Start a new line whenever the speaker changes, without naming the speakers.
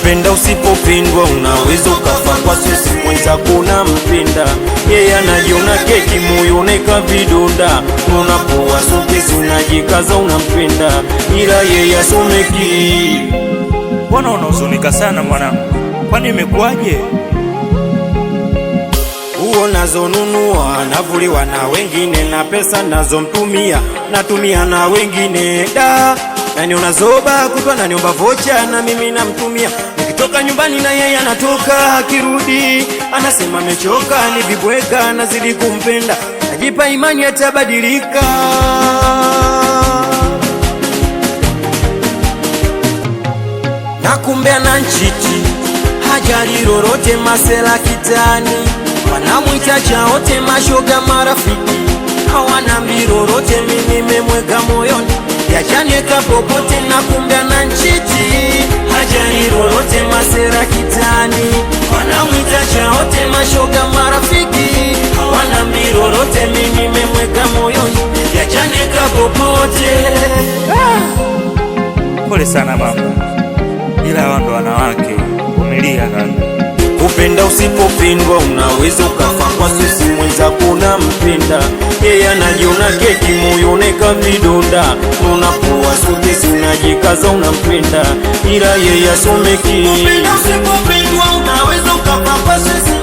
Kupenda usipopendwa unaweza ukafa kwa sisi mwenzako unampenda. Yeye anajiona keki moyo uneka vidonda. Unapoa sokezi unajikaza unampenda, ila yeye asomeki.
Mbona unahuzunika sana mwanangu? Kwani imekuwaje?
Uo nazonunua navuliwa na wengine, na pesa nazomtumia natumia na wengine. Nani unazoba kutwa na niomba vocha na mimi namtumia. Nikitoka nyumbani na yeye anatoka, akirudi anasema amechoka, ni vibweka nazidi kumpenda, najipa imani atabadilika. Na kumbe ananchiti, hajali lolote, masela kitani wanamwita chaote, mashoga marafiki hawana mbirorote. Mimi nimemweka moyoni yachanieka popote. Na kumbe ananchiti, hajali lolote, masela kitani wanamwita chaote, mashoga marafiki hawana mbirorote. Mimi nimemweka moyoni yachanieka popote.
Pole sana mama, ila hao ndo wanawake. Vumilia kaka.
Kupenda usipopendwa unaweza ukafa kwa sisi mwenzako unampenda. Yeye anajiona keki moyo uneka vidonda. Unapoa sokezi unajikaza unampenda, ila yeye asomeki. Kupenda usipopendwa unaweza ukafa kwa sisi